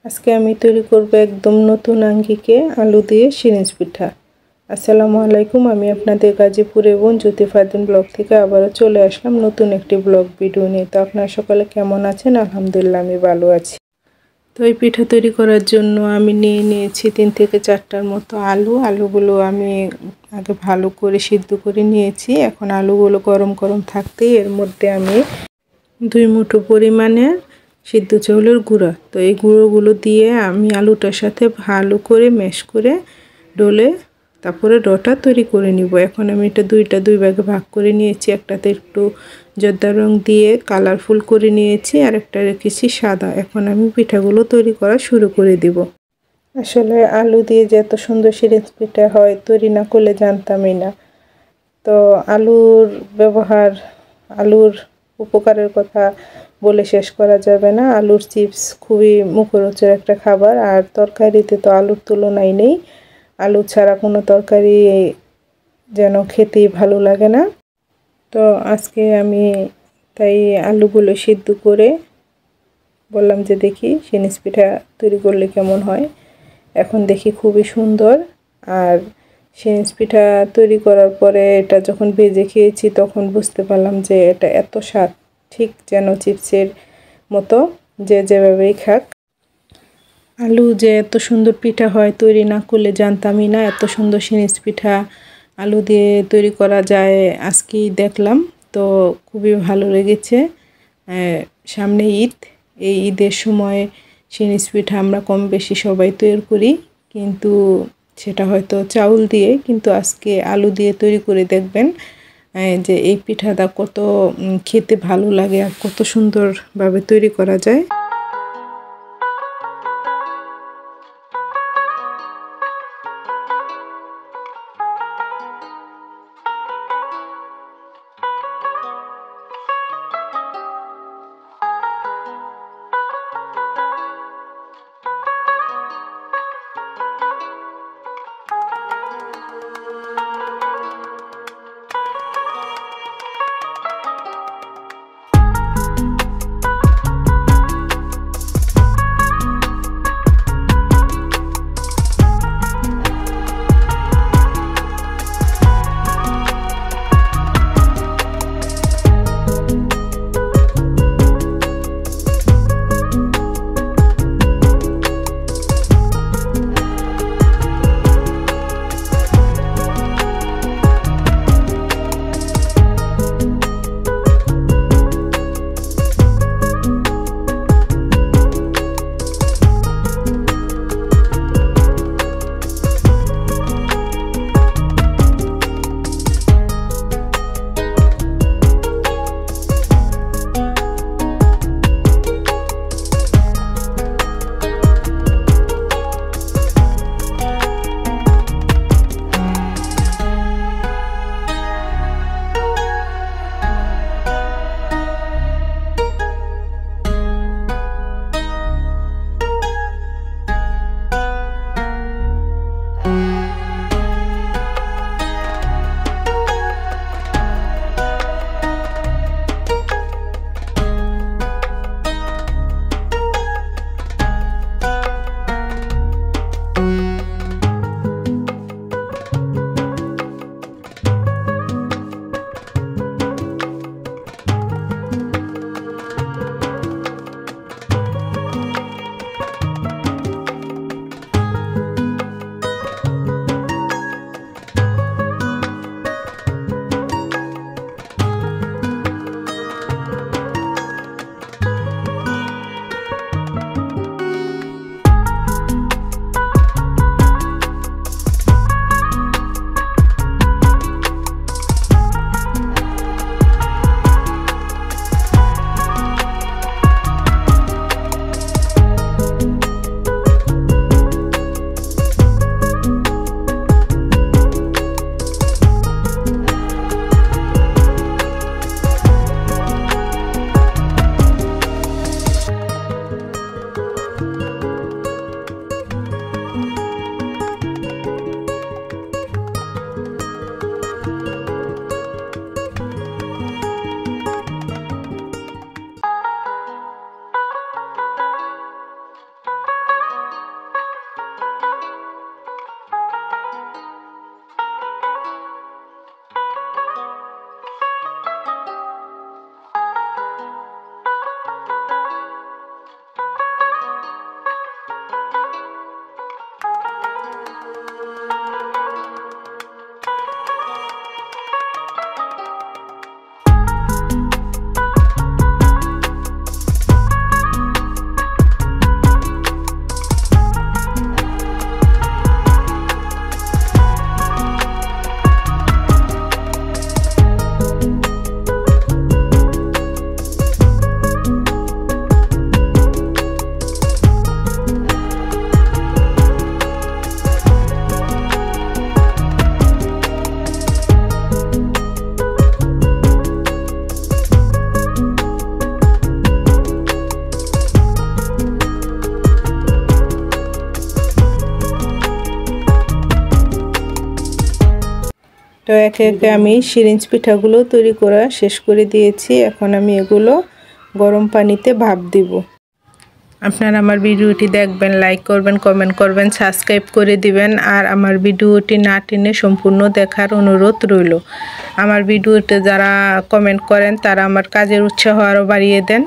আজকে আমি তৈরি করব একদম নতুন আঙ্গিকে আলু দিয়ে সিরিঞ্জ পিঠা। আসসালামু আলাইকুম, আমি আপনাদের গাজীপুরে বোন জ্যোতি ফারদিন ব্লগ থেকে আবারও চলে আসলাম নতুন একটি ব্লগ ভিডিও নিয়ে। তো আপনারা সকলে কেমন আছেন? আলহামদুলিল্লাহ আমি ভালো আছি। তো এই পিঠা তৈরি করার জন্য আমি নিয়েছি 3 থেকে 4টার মতো আলুগুলো আমি আগে ভালো করে সিদ্ধ করে নিয়েছি। এখন আলুগুলো গরম গরম থাকতেই এর মধ্যে আমি 2 মুঠো পরিমাণে সিদ্ধ চাউলের গুঁড়া, তো এই গুঁড়োগুলো দিয়ে আমি আলুটার সাথে ভালো করে ম্যাশ করে ডলে তারপরে ডটা তৈরি করে নিব। এখন আমি এটা দুই ভাগে ভাগ করে নিয়েছি। একটাতে একটু জর্দা রং দিয়ে কালারফুল করে নিয়েছি আর একটা রেখেছি সাদা। এখন আমি পিঠাগুলো তৈরি করা শুরু করে দিব। আসলে আলু দিয়ে যে এত সুন্দর সিরিঞ্জ পিঠা হয় তৈরি না করলে জানতামই না। তো আলুর উপকারের কথা বলে শেষ করা যাবে না। আলুর চিপস খুবই মুখরোচক একটা খাবার, আর তরকারিতে তো আলুর তুলনাই নেই। আলু ছাড়া কোনো তরকারি যেন খেতেই ভালো লাগে না। তো আজকে আমি তাই আলুগুলো সিদ্ধ করে বললাম যে দেখি সিরিঞ্জ পিঠা তৈরি করলে কেমন হয়। এখন দেখি খুবই সুন্দর। আর সিরিঞ্জ পিঠা তৈরি করার পরে এটা যখন ভেজে খেয়েছি তখন বুঝতে পারলাম যে এটা এত স্বাদ, ঠিক যেন চিপসের মতো, যে যেভাবেই খাক। আলু যে এত সুন্দর পিঠা হয় তৈরি না করলে জানতামই না। এত সুন্দর সিরিঞ্জ পিঠা আলু দিয়ে তৈরি করা যায় আজকেই দেখলাম। তো খুবই ভালো লেগেছে। সামনে ঈদ, এই ঈদের সময় সিরিঞ্জ পিঠা আমরা কম বেশি সবাই তৈরি করি, কিন্তু সেটা হয়তো চাউল দিয়ে, কিন্তু আজকে আলু দিয়ে তৈরি করে দেখবেন যে এই পিঠাটা কত খেতে ভালো লাগে আর কত সুন্দরভাবে তৈরি করা যায়। তো একে একে আমি সিরিঞ্জ পিঠাগুলো তৈরি করা শেষ করে দিয়েছি। এখন আমি এগুলো গরম পানিতে ভাপ দিব। আপনারা আমার ভিডিওটি দেখবেন, লাইক করবেন, কমেন্ট করবেন, সাবস্ক্রাইব করে দিবেন। আর আমার ভিডিওটি না টেনে সম্পূর্ণ দেখার অনুরোধ রইল। আমার ভিডিওতে যারা কমেন্ট করেন তারা আমার কাজের উৎসাহ আরও বাড়িয়ে দেন।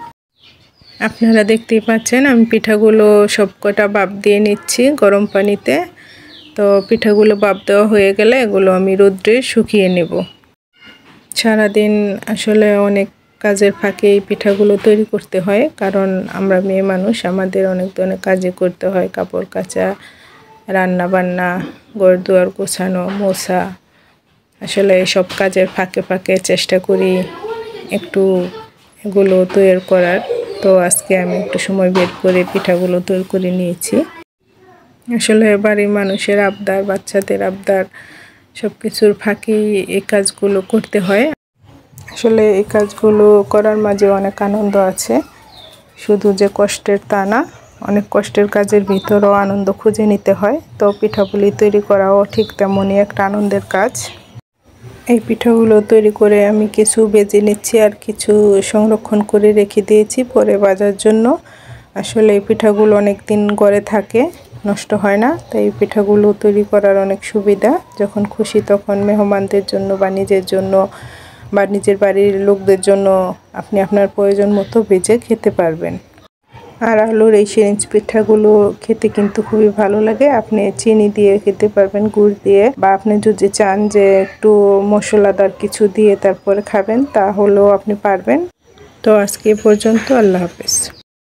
আপনারা দেখতেই পাচ্ছেন আমি পিঠাগুলো সবকটা ভাপ দিয়ে নিচ্ছি গরম পানিতে। তো পিঠাগুলো ভাপ দেওয়া হয়ে গেলে এগুলো আমি রোদ্রে শুকিয়ে নেব। সারাদিন আসলে অনেক কাজের ফাঁকে এই পিঠাগুলো তৈরি করতে হয়, কারণ আমরা মেয়ে মানুষ, আমাদের অনেক ধরনের কাজে করতে হয়, কাপড় কাচা, রান্না বান্না, ঘর দুয়ার গোছানো, মোছা। আসলে সব কাজের ফাঁকে ফাঁকে চেষ্টা করি একটু এগুলো তৈরি করার। তো আজকে আমি একটু সময় বের করে পিঠাগুলো তৈরি করে নিয়েছি। আসলে বাড়ির মানুষের আবদার, বাচ্চাদের আবদার, সব কিছুর ফাঁকেই এই কাজগুলো করতে হয়। আসলে এই কাজগুলো করার মাঝে অনেক আনন্দ আছে, শুধু যে কষ্টের তা না, অনেক কষ্টের কাজের ভিতরেও আনন্দ খুঁজে নিতে হয়। তো পিঠাপুলি তৈরি করাও ঠিক তেমনই একটা আনন্দের কাজ। এই পিঠাগুলো তৈরি করে আমি কিছু বেজে নিচ্ছি আর কিছু সংরক্ষণ করে রেখে দিয়েছি পরে বাজার জন্য। আসলে এই পিঠাগুলো অনেক দিন ঘরে থাকে, নষ্ট হয় না। তাই এই পিঠাগুলো তৈরি করার অনেক সুবিধা। যখন খুশি তখন মেহমানদের জন্য বা নিজের জন্য বা নিজের বাড়ির লোকদের জন্য আপনি আপনার প্রয়োজন মতো বেজে খেতে পারবেন। আর আলুর এই সিরিঞ্জ পিঠাগুলো খেতে কিন্তু খুবই ভালো লাগে। আপনি চিনি দিয়ে খেতে পারবেন, গুড় দিয়ে, বা আপনি যদি চান যে একটু মশলাদার কিছু দিয়ে তারপরে খাবেন, তাহলেও আপনি পারবেন। তো আজকে এ পর্যন্ত, আল্লাহ হাফেজ।